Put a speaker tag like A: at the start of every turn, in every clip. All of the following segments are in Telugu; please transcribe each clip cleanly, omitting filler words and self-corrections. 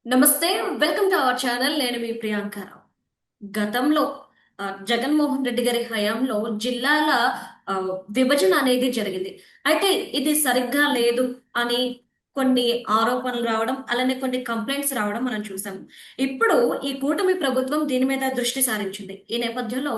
A: నమస్తే. Welcome to our channel. నేను మీ ప్రియాంకారావు. గతంలో జగన్మోహన్ రెడ్డి గారి హయాంలో జిల్లాల విభజన అనేది జరిగింది. అయితే ఇది సరిగ్గా లేదు అని కొన్ని ఆరోపణలు రావడం, అలానే కొన్ని కంప్లైంట్స్ రావడం మనం చూసాం. ఇప్పుడు ఈ కూటమి ప్రభుత్వం దీని మీద దృష్టి సారించింది. ఈ నేపథ్యంలో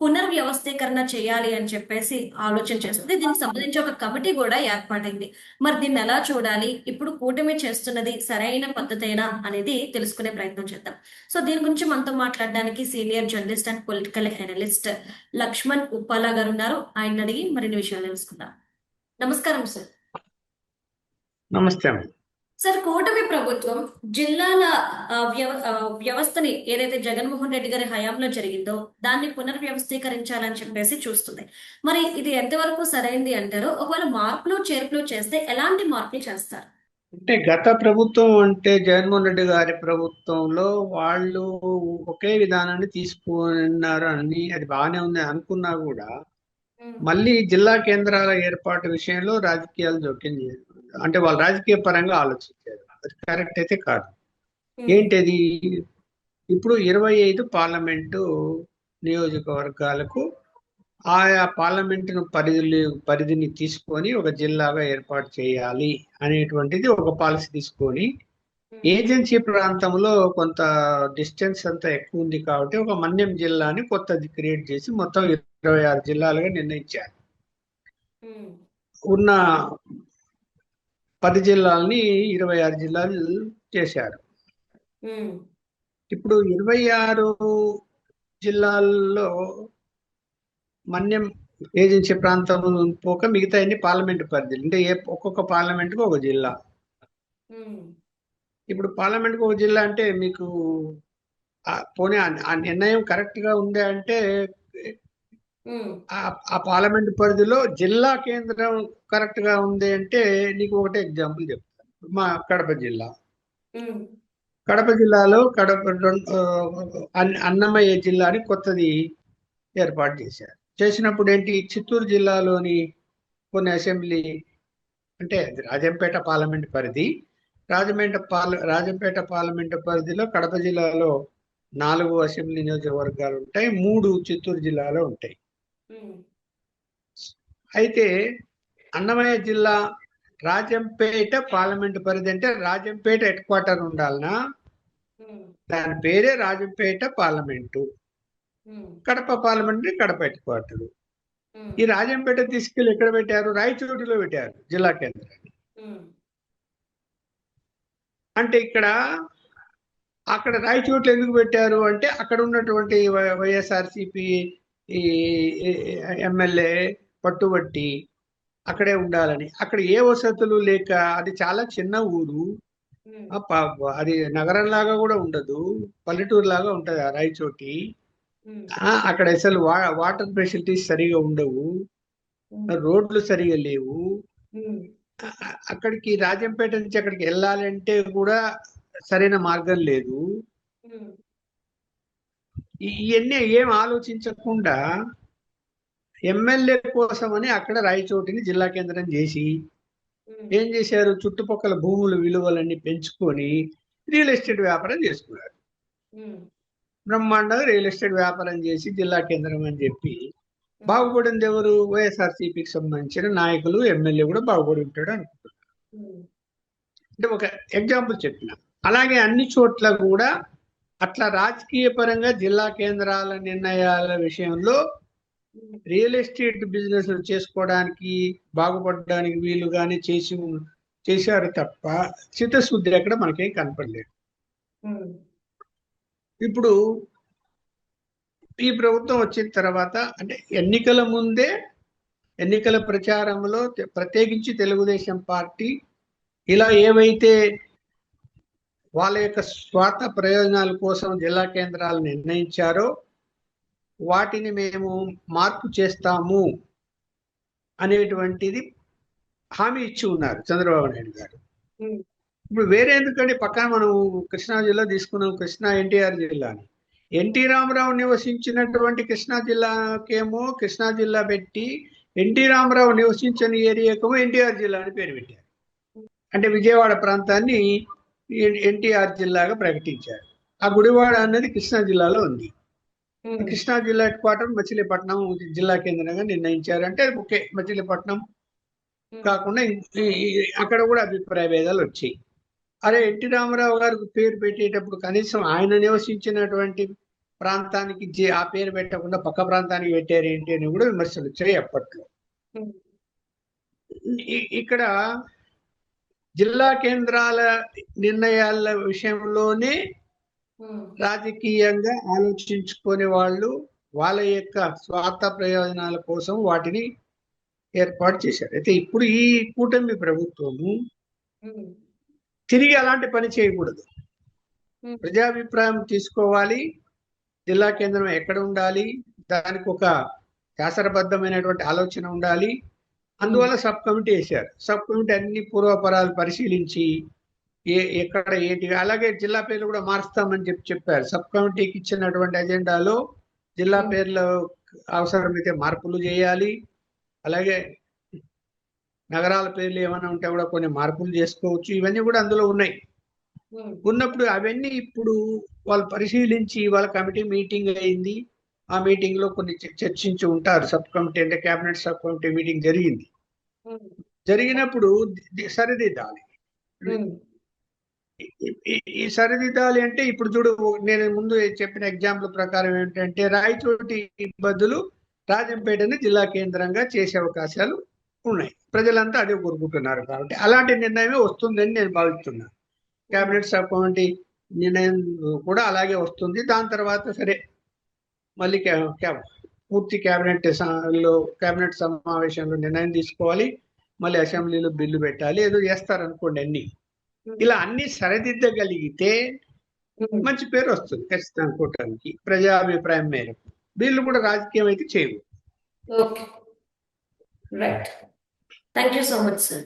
A: పునర్వ్యవస్థీకరణ చేయాలి అని చెప్పేసి ఆలోచన చేస్తుంది. దీనికి సంబంధించి ఒక కమిటీ కూడా ఏర్పాటైంది. మరి దీన్ని ఎలా చూడాలి? ఇప్పుడు కూటమి చేస్తున్నది సరైన పద్ధతేనా అనేది తెలుసుకునే ప్రయత్నం చేద్దాం. సో దీని గురించి మనతో మాట్లాడడానికి senior journalist and political analyst Lakshman Uppala గారు ఉన్నారు. ఆయన అడిగి మరిన్ని విషయాలు తెలుసుకుందాం. నమస్కారం సార్.
B: నమస్తే.
A: సార్, కూటమి ప్రభుత్వం జిల్లాల వ్యవస్థని ఏదైతే జగన్మోహన్ రెడ్డి గారి హయాంలో జరిగిందో దాన్ని పునర్వ్యవస్థీకరించాలని చెప్పేసి చూస్తుంది. మరి ఇది ఎంతవరకు సరైంది అంటారు? ఒకవేళ మార్పులు చేర్పులు చేస్తే ఎలాంటి మార్పులు చేస్తారు?
B: అంటే గత ప్రభుత్వం అంటే జగన్మోహన్ రెడ్డి గారి ప్రభుత్వంలో వాళ్ళు ఒకే విధానాన్ని తీసుకున్నారు అని అది బాగానే ఉంది అనుకున్నా కూడా
A: ఉమ్,
B: మళ్ళీ జిల్లా కేంద్రాల ఏర్పాటు విషయంలో రాజకీయాలు జోక్యం చేయారు. అంటే వాళ్ళు రాజకీయ పరంగా ఆలోచించారు. అది కరెక్ట్ అయితే కాదు.
A: ఉమ్,
B: ఏంటది? ఇప్పుడు 25 పార్లమెంటు నియోజకవర్గాలకు ఆయా పార్లమెంటును పరిధిని తీసుకొని ఒక జిల్లాగా ఏర్పాటు చేయాలి అనేటువంటిది ఒక పాలసీ తీసుకొని,
A: ఉమ్,
B: ఏజెన్సీ ప్రాంతంలో కొంత డిస్టెన్స్ అంతా ఎక్కువ ఉంది కాబట్టి ఒక మన్యం జిల్లాని కొత్తది క్రియేట్ చేసి మొత్తం 26 జిల్లాలుగా నిర్ణయించారు.
A: ఉమ్,
B: ఉన్న 10 జిల్లాలని 26 జిల్లాలు చేశారు.
A: ఉమ్,
B: ఇప్పుడు 26 జిల్లాల్లో మన్యం ఏజెన్సీ ప్రాంతం పోక మిగతా అన్ని పార్లమెంట్ పరిధిలు, అంటే ఒక్కొక్క పార్లమెంట్కి ఒక జిల్లా.
A: ఉమ్,
B: ఇప్పుడు పార్లమెంట్కి ఒక జిల్లా అంటే మీకు పోనీ ఆ నిర్ణయం కరెక్ట్ గా ఉంది అంటే
A: ఉమ్,
B: ఆ ఆ పార్లమెంట్ పరిధిలో జిల్లా కేంద్రం కరెక్ట్ గా ఉంది అంటే నీకు ఒకటే ఎగ్జాంపుల్ చెప్తాను. మా కడప జిల్లా.
A: ఉమ్,
B: కడప జిల్లాలో అన్నమయ్య జిల్లా అని కొత్తది ఏర్పాటు చేశారు. చేసినప్పుడు ఏంటి, చిత్తూరు జిల్లాలోని కొన్ని అసెంబ్లీ, అంటే అది రాజంపేట పార్లమెంట్ పరిధి, రాజంపేట పార్లమెంట్ పరిధిలో కడప జిల్లాలో 4 అసెంబ్లీ నియోజకవర్గాలు ఉంటాయి, 3 చిత్తూరు జిల్లాలో ఉంటాయి.
A: ఉమ్,
B: అయితే అన్నమయ్య జిల్లా రాజంపేట పార్లమెంట్ పరిధి అంటే రాజంపేట హెడ్ క్వార్టర్ ఉండాలనా,
A: ఉమ్,
B: దాని పేరే Rajampet parliament.
A: Um,
B: Kadapa parliament Kadapa headquarter.
A: Um,
B: ఈ రాజంపేట తీసుకెళ్లి ఎక్కడ పెట్టారు? రాయచోటిలో పెట్టారు జిల్లా కేంద్రాన్ని.
A: ఉమ్,
B: అంటే అక్కడ రాయచోట్లు ఎందుకు పెట్టారు అంటే అక్కడ ఉన్నటువంటి వైఎస్ఆర్సిపి ఈ ఎమ్మెల్యే పట్టుబట్టి అక్కడే ఉండాలని. అక్కడ ఏ వసతులు లేక, అది చాలా చిన్న ఊరు.
A: ఉమ్,
B: అది నగరం లాగా కూడా ఉండదు, పల్లెటూరు లాగా ఉంటది ఆ రాయచోటి.
A: ఉమ్,
B: అక్కడ అసలు వాటర్ ఫెసిలిటీస్ సరిగా ఉండవు,
A: ఉమ్,
B: రోడ్లు సరిగా లేవు.
A: ఉమ్,
B: అక్కడికి రాజంపేట నుంచి అక్కడికి వెళ్ళాలంటే కూడా సరైన మార్గం లేదు.
A: ఉమ్,
B: ఇవన్నీ ఏం ఆలోచించకుండా ఎమ్మెల్యే కోసమని అక్కడ రాయచోటిని జిల్లా కేంద్రం చేసి
A: ఉమ్,
B: ఏం చేశారు, చుట్టుపక్కల భూముల విలువలన్నీ పెంచుకొని రియల్ ఎస్టేట్ వ్యాపారం చేసుకున్నారు.
A: ఉమ్,
B: బ్రహ్మాండంగా రియల్ ఎస్టేట్ వ్యాపారం చేసి జిల్లా కేంద్రం అని చెప్పి
A: ఉమ్,
B: బాగుపడింది ఎవరు? వైఎస్ఆర్సీపీకి సంబంధించిన నాయకులు, ఎమ్మెల్యే కూడా బాగుపడి ఉంటాడు అనుకుంటున్నారు.
A: ఉమ్,
B: అంటే ఒక ఎగ్జాంపుల్ చెప్పిన. అలాగే అన్ని చోట్ల కూడా అట్లా రాజకీయ పరంగా జిల్లా కేంద్రాల నిర్ణయాల విషయంలో
A: ఉమ్,
B: రియల్ ఎస్టేట్ బిజినెస్ చేసుకోవడానికి, బాగుపడడానికి వీలుగానే చేశారు తప్ప చిత్తశుద్ధి ఎక్కడ మనకేం కనపడలేదు.
A: ఉమ్,
B: ఇప్పుడు ఈ ప్రభుత్వం వచ్చిన తర్వాత, అంటే ఎన్నికల ముందే ఎన్నికల ప్రచారంలో ప్రత్యేకించి తెలుగుదేశం పార్టీ ఇలా ఏవైతే వాళ్ళ యొక్క స్వార్థ ప్రయోజనాల కోసం జిల్లా కేంద్రాలు నిర్ణయించారో వాటిని మేము మార్పు చేస్తాము అనేటువంటిది హామీ ఇచ్చి ఉన్నారు చంద్రబాబు నాయుడు గారు.
A: ఉమ్,
B: ఇప్పుడు వేరే ఎందుకంటే పక్కన మనం కృష్ణా జిల్లా తీసుకున్నాం, కృష్ణా ఎన్టీఆర్ జిల్లాని. ఎన్టీ రామారావు నివసించినటువంటి కృష్ణా జిల్లాకేమో కృష్ణా జిల్లా పెట్టి, ఎన్టీ రామారావు నివసించిన ఏరియాకేమో ఎన్టీఆర్ జిల్లా అని పేరు పెట్టారు. అంటే విజయవాడ ప్రాంతాన్ని ఎన్టీఆర్ జిల్లాగా ప్రకటించారు. ఆ గుడివాడ అనేది కృష్ణా జిల్లాలో ఉంది. కృష్ణా జిల్లా హెడ్ క్వార్టర్ మచిలీపట్నం జిల్లా కేంద్రంగా నిర్ణయించారు. అంటే ఓకే, మచిలీపట్నం కాకుండా అక్కడ కూడా అభిప్రాయ భేదాలు వచ్చాయి. అరే, ఎన్టీ రామారావు గారికి పేరు పెట్టేటప్పుడు కనీసం ఆయన నివసించినటువంటి ప్రాంతానికి ఆ పేరు పెట్టకుండా పక్క ప్రాంతానికి పెట్టారు ఏంటి అని కూడా విమర్శలు వచ్చాయి అప్పట్లో. ఇక్కడ జిల్లా కేంద్రాల నిర్ణయాల విషయంలోనే రాజకీయంగా ఆలోచించుకునే వాళ్ళు వాళ్ళ యొక్క స్వార్థ ప్రయోజనాల కోసం వాటిని ఏర్పాటు చేశారు. అయితే ఇప్పుడు ఈ కూటమి ప్రభుత్వము తిరిగి అలాంటి పని చేయకూడదు. ప్రజాభిప్రాయం తీసుకోవాలి, జిల్లా కేంద్రం ఎక్కడ ఉండాలి, దానికి ఒక శాస్త్రబద్ధమైనటువంటి ఆలోచన ఉండాలి. అందువల్ల సబ్ కమిటీ వేశారు. సబ్ కమిటీ అన్ని పూర్వపరాలు పరిశీలించి ఎక్కడ ఏంటి, అలాగే జిల్లా పేర్లు కూడా మారుస్తామని చెప్పారు. సబ్ కమిటీకి ఇచ్చినటువంటి అజెండాలో జిల్లా పేర్లు అవసరమైతే మార్పులు చేయాలి. అలాగే నగరాల పేర్లు ఏమైనా ఉంటే కూడా కొన్ని మార్పులు చేసుకోవచ్చు. ఇవన్నీ కూడా అందులో ఉన్నాయి. ఉన్నప్పుడు అవన్నీ ఇప్పుడు వాళ్ళు పరిశీలించి వాళ్ళ కమిటీ మీటింగ్ అయింది. ఆ మీటింగ్ లో కొన్ని చర్చించి ఉంటారు. సబ్ కమిటీ అంటే కేబినెట్ సబ్ కమిటీ మీటింగ్ జరిగింది. జరిగినప్పుడు సరిదిద్దాలి. ఈ సరిదిద్దాలి అంటే ఇప్పుడు చూడు, నేను ముందు చెప్పిన ఎగ్జాంపుల్ ప్రకారం ఏంటంటే రాయచోటి బదులు రాజంపేటని జిల్లా కేంద్రంగా చేసే అవకాశాలు ఉన్నాయి. ప్రజలంతా అదే కోరుకుంటున్నారు. కాబట్టి అలాంటి నిర్ణయమే వస్తుందని నేను భావిస్తున్నాను. కేబినెట్ సబ్ కమిటీ నిర్ణయం కూడా అలాగే వస్తుంది. దాని తర్వాత సరే మళ్ళీ పూర్తి కేబినెట్ సమావేశంలో నిర్ణయం తీసుకోవాలి. మళ్ళీ అసెంబ్లీలో బిల్లు పెట్టాలి. ఏదో చేస్తారనుకోండి. ఇలా అన్ని సరిదిద్దగలిగితే మంచి పేరు వస్తుంది ఖచ్చితంగా కూటమికి, ప్రజాభిప్రాయం మేరకు. వీళ్ళు కూడా రాజకీయం అయితే చేయవు.
A: Okay, right. Thank you so much sir.